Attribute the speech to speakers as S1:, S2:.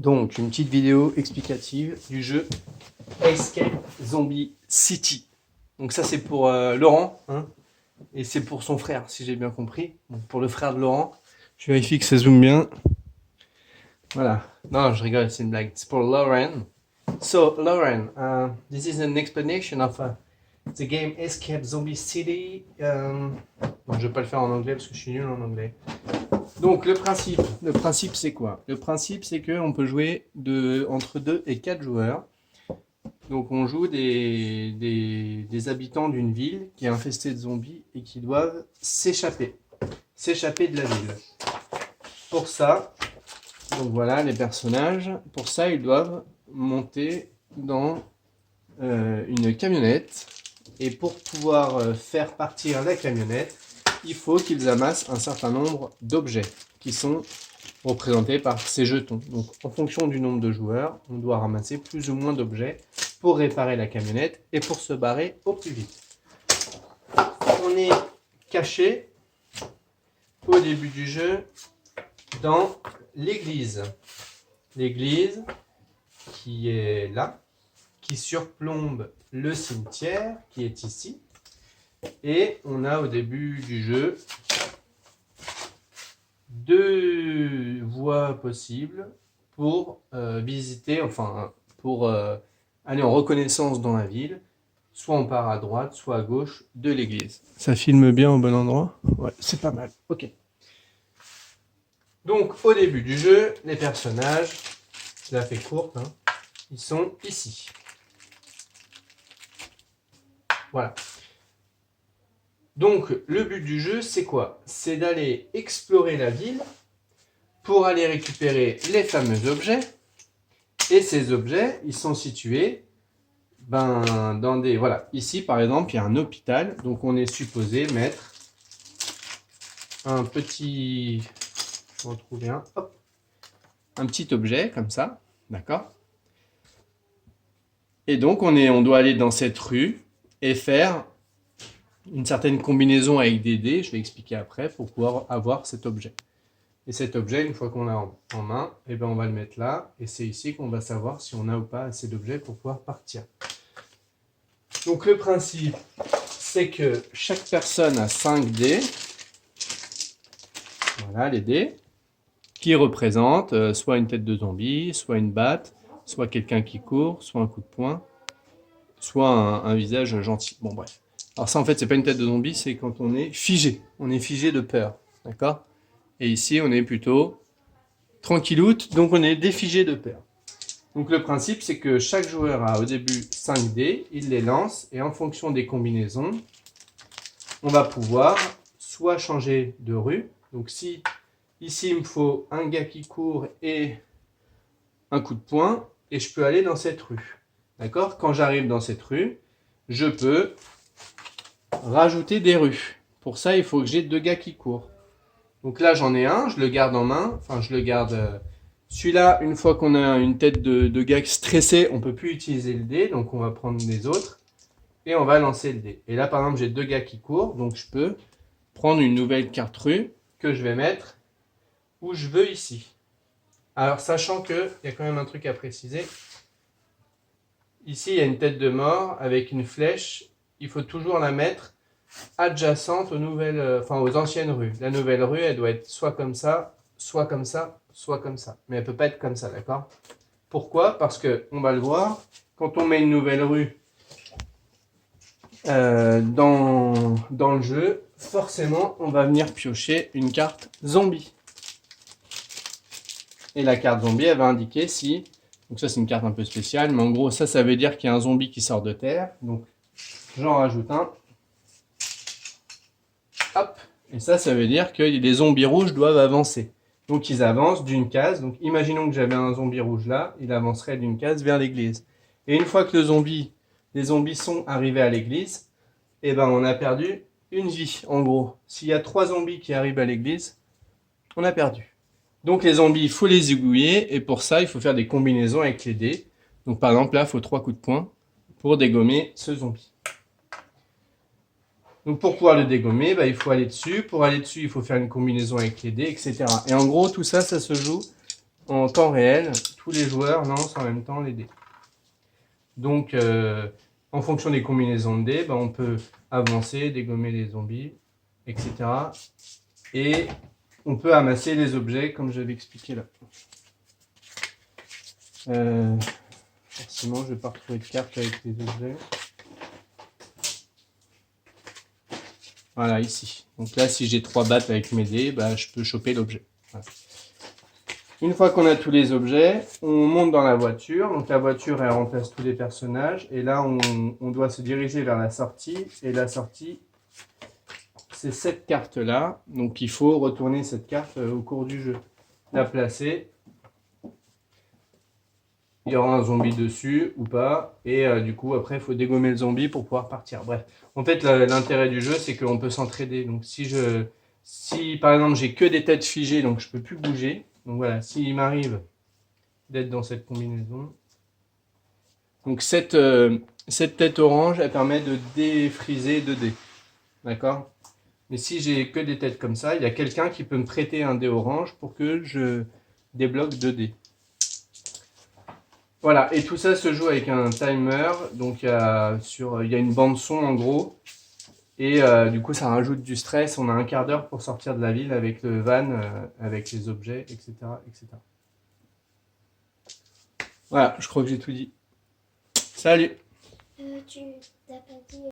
S1: Donc, une petite vidéo explicative du jeu Escape Zombie City. Donc ça, c'est pour Laurent, hein, et c'est pour son frère, si j'ai bien compris. Donc, pour le frère de Laurent, je vérifie que ça zoome bien. Voilà. Non, je rigole, c'est une blague. C'est pour Lauren. So, Lauren, this is an explanation of the game Escape Zombie City. Bon, je vais pas le faire en anglais parce que je suis nul en anglais. Donc le principe c'est quoi? Le principe c'est qu'on peut jouer entre 2 et 4 joueurs. Donc on joue des habitants d'une ville qui est infestée de zombies et qui doivent s'échapper de la ville. Pour ça, donc voilà les personnages, pour ça ils doivent monter dans une camionnette. Et pour pouvoir faire partir la camionnette, il faut qu'ils amassent un certain nombre d'objets qui sont représentés par ces jetons. Donc en fonction du nombre de joueurs, on doit ramasser plus ou moins d'objets pour réparer la camionnette et pour se barrer au plus vite. On est caché au début du jeu dans l'église. L'église qui est là, qui surplombe le cimetière qui est ici. Et on a au début du jeu 2 voies possibles pour visiter, enfin pour aller en reconnaissance dans la ville. Soit on part à droite, soit à gauche de l'église. Ça filme bien au bon endroit? Ouais, c'est pas mal. Ok. Donc au début du jeu, les personnages, je la fais courte, hein, ils sont ici. Voilà. Donc le but du jeu, c'est quoi? C'est d'aller explorer la ville pour aller récupérer les fameux objets. Et ces objets, ils sont situés dans des... Voilà, ici par exemple, il y a un hôpital. Donc on est supposé mettre un petit... Je vais en trouver un. Hop. Un petit objet comme ça. D'accord? Et donc on doit aller dans cette rue et faire une certaine combinaison avec des dés, je vais expliquer après, pour pouvoir avoir cet objet. Et cet objet, une fois qu'on l'a en main, eh ben on va le mettre là, et c'est ici qu'on va savoir si on a ou pas assez d'objets pour pouvoir partir. Donc le principe, c'est que chaque personne a 5 dés, voilà les dés, qui représentent soit une tête de zombie, soit une batte, soit quelqu'un qui court, soit un coup de poing, soit un visage gentil. Bon bref. Alors ça en fait c'est pas une tête de zombie, c'est quand on est figé de peur, d'accord? Et ici on est plutôt tranquilloute, donc on est défigé de peur. Donc le principe c'est que chaque joueur a au début 5 dés, il les lance et en fonction des combinaisons, on va pouvoir soit changer de rue, donc si ici il me faut un gars qui court et un coup de poing, et je peux aller dans cette rue, d'accord? Quand j'arrive dans cette rue, je peux rajouter des rues. Pour ça, il faut que j'ai 2 gars qui courent. Donc là, j'en ai un, je le garde en main. Enfin, je le garde... Celui-là, une fois qu'on a une tête de gars stressé, on ne peut plus utiliser le dé. Donc, on va prendre les autres et on va lancer le dé. Et là, par exemple, j'ai 2 gars qui courent. Donc, je peux prendre une nouvelle carte rue que je vais mettre où je veux ici. Alors, sachant qu'il y a quand même un truc à préciser. Ici, il y a une tête de mort avec une flèche. Il faut toujours la mettre adjacente aux anciennes rues. La nouvelle rue, elle doit être soit comme ça, soit comme ça, soit comme ça. Mais elle ne peut pas être comme ça, d'accord? Pourquoi? Parce qu'on va le voir, quand on met une nouvelle rue dans le jeu, forcément, on va venir piocher une carte zombie. Et la carte zombie, elle va indiquer si... Donc ça, c'est une carte un peu spéciale, mais en gros, ça veut dire qu'il y a un zombie qui sort de terre. Donc, j'en rajoute un. Hop. Et ça veut dire que les zombies rouges doivent avancer. Donc, ils avancent d'une case. Donc, imaginons que j'avais un zombie rouge là. Il avancerait d'une case vers l'église. Et une fois que les zombies sont arrivés à l'église, eh ben, on a perdu une vie, en gros. S'il y a 3 zombies qui arrivent à l'église, on a perdu. Donc les zombies, il faut les aiguiller, et pour ça, il faut faire des combinaisons avec les dés. Donc par exemple, là, il faut 3 coups de poing pour dégommer ce zombie. Donc pour pouvoir le dégommer, il faut aller dessus. Pour aller dessus, il faut faire une combinaison avec les dés, etc. Et en gros, tout ça, ça se joue en temps réel. tous les joueurs lancent en même temps les dés. Donc, en fonction des combinaisons de dés, on peut avancer, dégommer les zombies, etc. Et on peut amasser les objets, comme j'avais expliqué là. Forcément, je ne vais pas retrouver de carte avec les objets. Voilà, ici. Donc là, si j'ai 3 battes avec mes dés, je peux choper l'objet. Voilà. Une fois qu'on a tous les objets, on monte dans la voiture. Donc la voiture, elle remplace tous les personnages. Et là, on doit se diriger vers la sortie. Et la sortie, c'est cette carte-là. Donc il faut retourner cette carte au cours du jeu. La placer. Il y aura un zombie dessus ou pas. Et du coup, après, il faut dégommer le zombie pour pouvoir partir. Bref. En fait, l'intérêt du jeu, c'est qu'on peut s'entraider. Donc si par exemple, j'ai que des têtes figées, donc je ne peux plus bouger. Donc voilà, s'il m'arrive d'être dans cette combinaison. Donc cette tête orange, elle permet de défriser 2 dés. D'accord? Mais si j'ai que des têtes comme ça, il y a quelqu'un qui peut me prêter un dé orange pour que je débloque 2 dés. Voilà, et tout ça se joue avec un timer. Donc il y a une bande son en gros. Et du coup, ça rajoute du stress. On a un quart d'heure pour sortir de la ville avec le van, avec les objets, etc., etc. Voilà, je crois que j'ai tout dit. Salut!
S2: Tu t'as pas dit